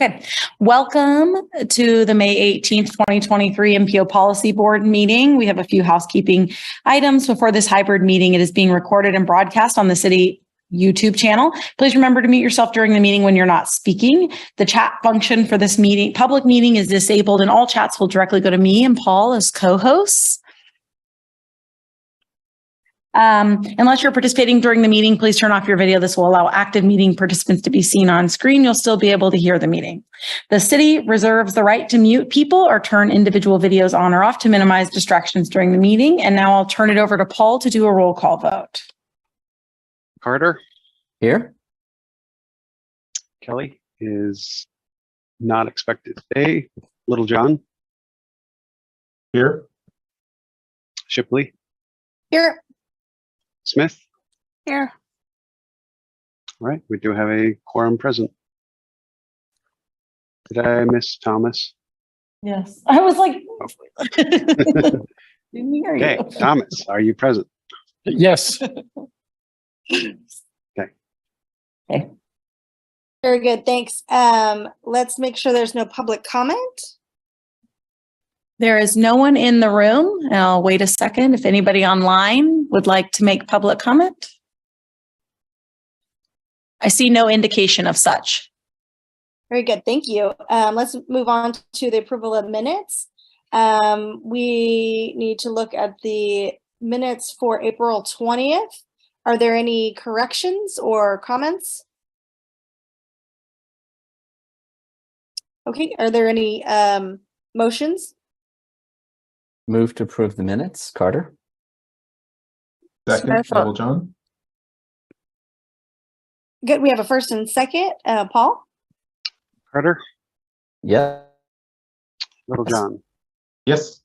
Okay. Welcome to the May 18th, 2023 MPO Policy Board meeting. We have a few housekeeping items before this hybrid meeting. It is being recorded and broadcast on the city YouTube channel. Please remember to mute yourself during the meeting when you're not speaking. The chat function for this meeting, public meeting, is disabled, and all chats will directly go to me and Paul as co-hosts. Unless you're participating during the meeting, please turn off your video. This will allow active meeting participants to be seen on screen. You'll still be able to hear the meeting. The city reserves the right to mute people or turn individual videos on or off to minimize distractions during the meeting. And now I'll turn it over to Paul to do a roll call vote. Carter? Here. Kelly is not expected today. Little John? Here. Shipley? Here. Smith? Here. All right, we do have a quorum present. Did I miss Thomas? Yes. I was like, Hopefully. didn't hear you. Okay, Thomas, are you present? Yes. Okay. Very good. Thanks. Let's make sure there's no public comment. There is no one in the room. And I'll wait a second if anybody online would like to make public comment. I see no indication of such. Very good. Thank you. Let's move on to the approval of minutes. We need to look at the minutes for April 20th. Are there any corrections or comments? Okay. Are there any motions? Move to approve the minutes. Carter. Second, Little John. Good. We have a first and second. Paul? Carter? Yeah. Little John? Yes.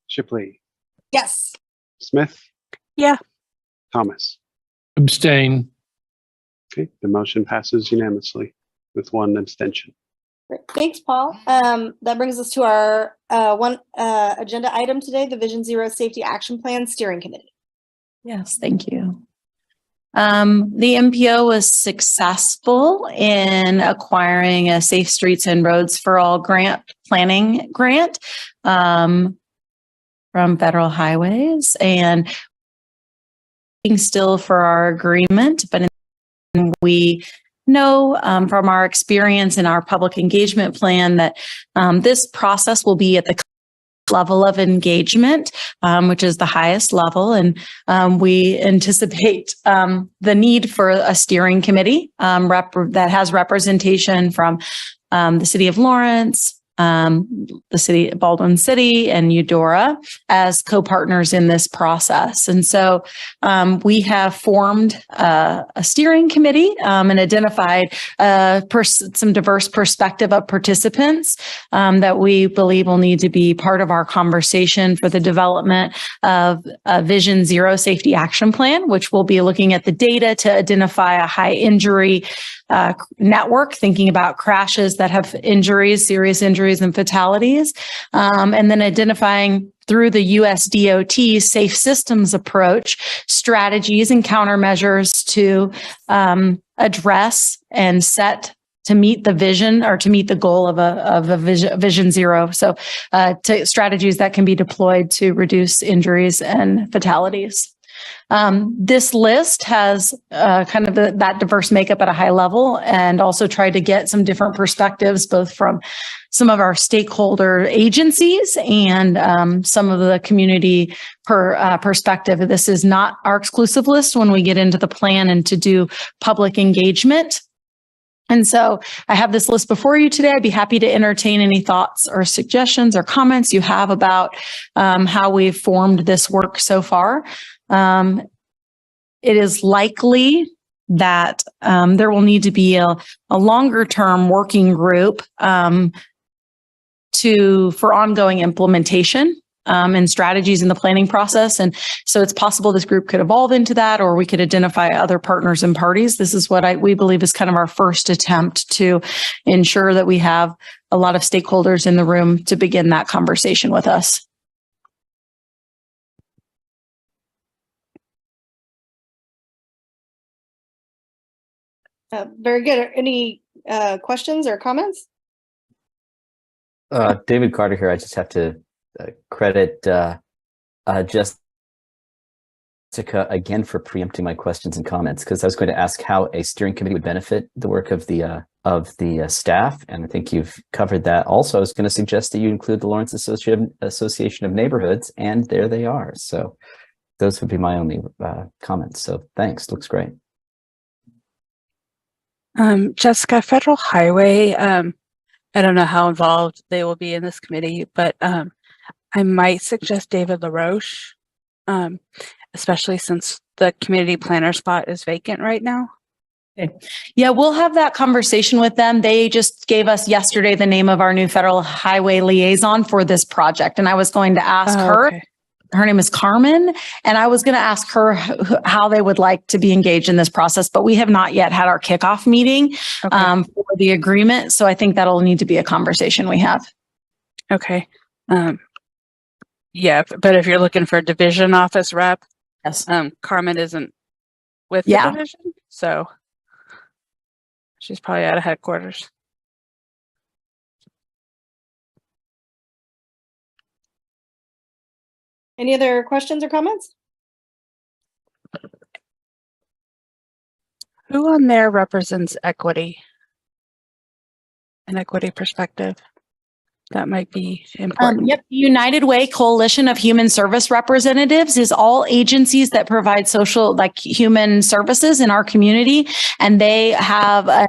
Shipley? Yes. Smith? Yeah. Thomas? Abstain. Okay, the motion passes unanimously with one abstention. Great. Thanks, Paul. That brings us to our one agenda item today, the Vision Zero Safety Action Plan Steering Committee. Yes, thank you. The MPO was successful in acquiring a Safe Streets and Roads for All planning grant from Federal Highways, and still for our agreement, but we know from our experience in our public engagement plan that this process will be at the level of engagement, which is the highest level. And we anticipate the need for a steering committee that has representation from the city of Lawrence, the city, Baldwin City, and Eudora as co-partners in this process. And so we have formed a steering committee and identified some diverse perspective of participants that we believe will need to be part of our conversation for the development of a Vision Zero Safety Action Plan, which will be looking at the data to identify a high injury network, thinking about crashes that have injuries, serious injuries and fatalities, and then identifying through the US DOT safe systems approach, strategies and countermeasures to address and set to meet the vision or to meet the goal of a vision zero. So to strategies that can be deployed to reduce injuries and fatalities. This list has kind of that diverse makeup at a high level, and also tried to get some different perspectives, both from some of our stakeholder agencies and some of the community perspective. This is not our exclusive list when we get into the plan and to do public engagement. And so I have this list before you today. I'd be happy to entertain any thoughts or suggestions or comments you have about how we've formed this work so far. It is likely that there will need to be a longer term working group for ongoing implementation and strategies in the planning process. And so it's possible this group could evolve into that, or we could identify other partners and parties. This is what we believe is kind of our first attempt to ensure that we have a lot of stakeholders in the room to begin that conversation with us. Very good. Any questions or comments? David Carter here. I just have to credit Jessica again for preempting my questions and comments, because I was going to ask how a steering committee would benefit the work of the staff, and I think you've covered that. Also, I was going to suggest that you include the Lawrence Association of Neighborhoods, and there they are. So those would be my only comments. So thanks. Looks great. Jessica, Federal Highway, I don't know how involved they will be in this committee, but I might suggest David LaRoche, especially since the community planner spot is vacant right now. Okay. Yeah, we'll have that conversation with them. They just gave us yesterday the name of our new Federal Highway liaison for this project. And I was going to ask her, Okay. her name is Carmen, and I was going to ask her how they would like to be engaged in this process, but we have not yet had our kickoff meeting Okay. for the agreement. So I think that'll need to be a conversation we have. Okay. Yeah, but if you're looking for a division office rep, Yes. Carmen isn't with Yeah. the division, so she's probably out of headquarters. Any other questions or comments? Who on there represents equity? An equity perspective? That might be important. Yep. United Way Coalition of Human Service Representatives is all agencies that provide social, like human services in our community. And they have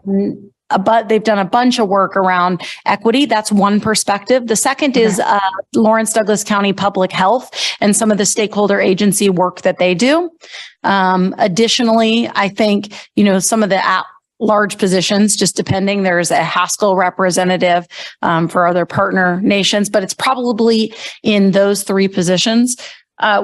but they've done a bunch of work around equity. That's one perspective. The second is Lawrence Douglas County Public Health and some of the stakeholder agency work that they do. Additionally, I think, some of the large positions, just depending. There's a Haskell representative for other partner nations, but it's probably in those three positions.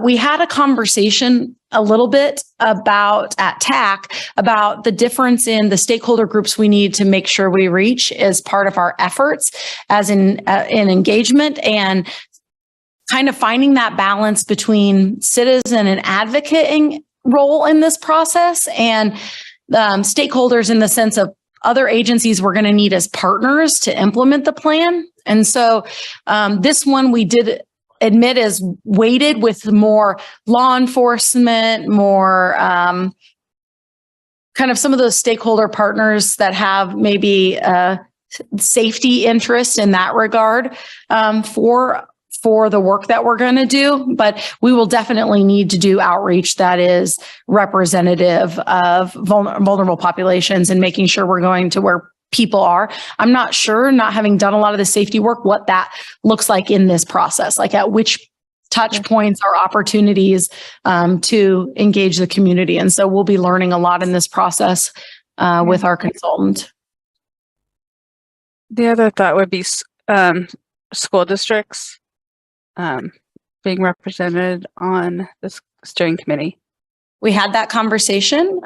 We had a conversation a little bit at TAC about the difference in the stakeholder groups we need to make sure we reach as part of our efforts as in engagement, and kind of finding that balance between citizen and advocate role in this process and stakeholders in the sense of other agencies we're going to need as partners to implement the plan. And so this one we did admit is weighted with more law enforcement, more kind of some of those stakeholder partners that have maybe safety interest in that regard for the work that we're going to do. But we will definitely need to do outreach that is representative of vulnerable populations and making sure we're going to where people are. I'm not sure, not having done a lot of the safety work, what that looks like in this process, like at which touch points or opportunities to engage the community. And so we'll be learning a lot in this process with our consultant. The other thought would be school districts being represented on this steering committee. We had that conversation.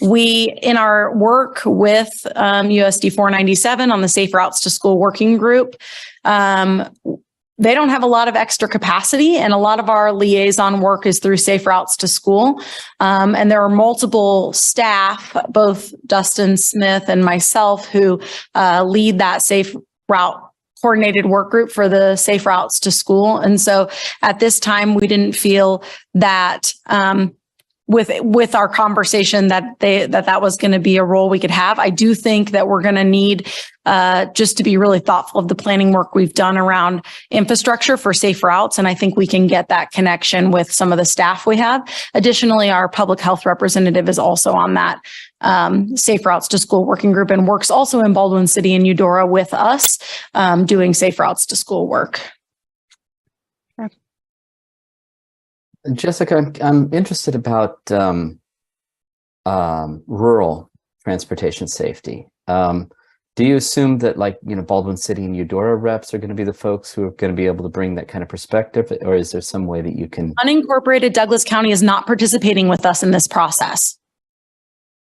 We, in our work with USD 497 on the Safe Routes to School Working Group, they don't have a lot of extra capacity, and a lot of our liaison work is through Safe Routes to School. And there are multiple staff, both Dustin Smith and myself, who lead that Safe Route coordinated work group for the Safe Routes to School. And so at this time, we didn't feel that with our conversation that was going to be a role we could have. I do think that we're going to need just to be really thoughtful of the planning work we've done around infrastructure for safe routes. And I think we can get that connection with some of the staff we have. Additionally, our public health representative is also on that Safe Routes to School working group and works also in Baldwin City and Eudora with us doing Safe Routes to School work. Jessica, I'm interested about rural transportation safety. Do you assume that, Baldwin City and Eudora reps are going to be the folks who are going to be able to bring that kind of perspective, or is there some way that you can? Unincorporated Douglas County is not participating with us in this process.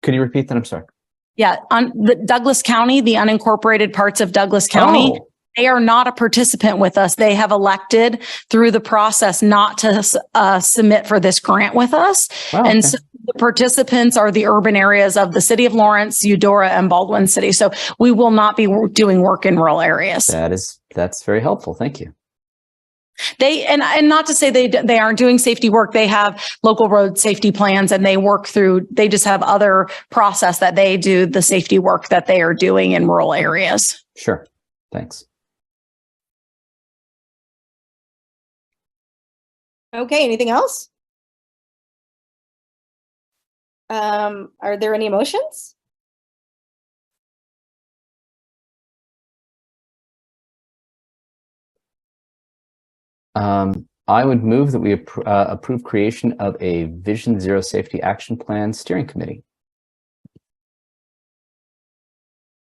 Can you repeat that? I'm sorry. Yeah, the Douglas County, the unincorporated parts of Douglas County. Oh. They are not a participant with us. They have elected through the process not to submit for this grant with us. Wow, And okay. so the participants are the urban areas of the city of Lawrence, Eudora, and Baldwin City. So we will not be doing work in rural areas. That's very helpful. Thank you. They and not to say they aren't doing safety work. They have local road safety plans and they work through. They just have other process that they do the safety work that they are doing in rural areas. Sure. Thanks. Okay, anything else? Are there any motions? I would move that we approve creation of a Vision Zero Safety Action Plan Steering Committee.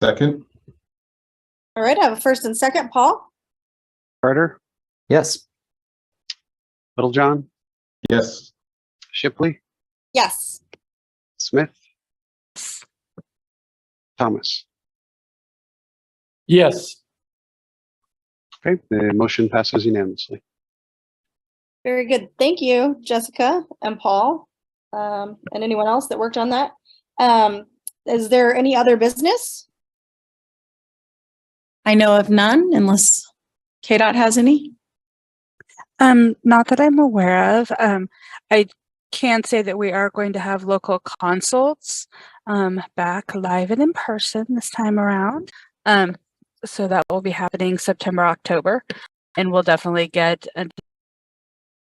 Second. All right, I have a first and second. Paul? Carter, Yes. Littlejohn, Yes. Shipley, Yes. Smith, Thomas. Yes. Okay, the motion passes unanimously. Very good. Thank you, Jessica and Paul, and anyone else that worked on that. Is there any other business? I know of none unless KDOT has any. Not that I'm aware of. I can say that we are going to have local consults back live and in person this time around. So that will be happening September, October, and we'll definitely get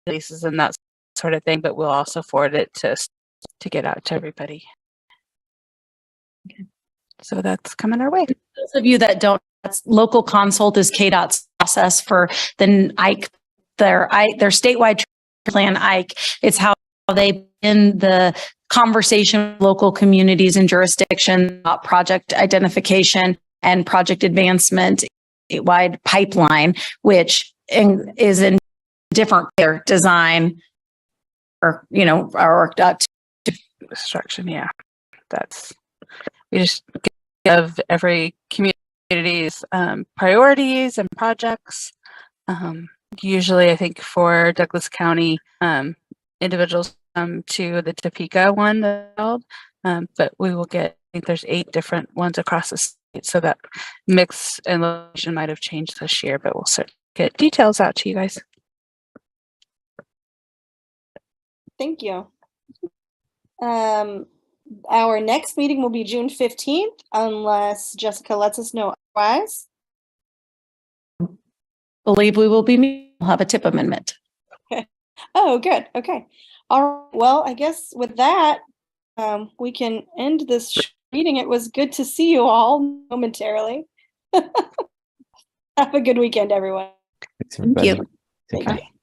releases and that sort of thing, but we'll also forward it to get out to everybody. Okay. So that's coming our way. Those of you that don't, that's local consult is KDOT's process for the IKE, their statewide plan IKE. It's how they in the conversation with local communities and jurisdictions about project identification and project advancement statewide pipeline, which is in different design or, or Construction. Yeah. We just give every community's priorities and projects. Usually I think for Douglas County, individuals to the Topeka one, but we will get, I think there's 8 different ones across the state. So that mix and location might have changed this year, but we'll certainly get details out to you guys. Thank you. Our next meeting will be June 15th, unless Jessica lets us know otherwise. believe we will be, we'll have a tip amendment. Okay. Oh, good. Okay. All right. Well, I guess with that, we can end this meeting. It was good to see you all momentarily. Have a good weekend, everyone. Thanks, everybody. you. Take Thank care. you.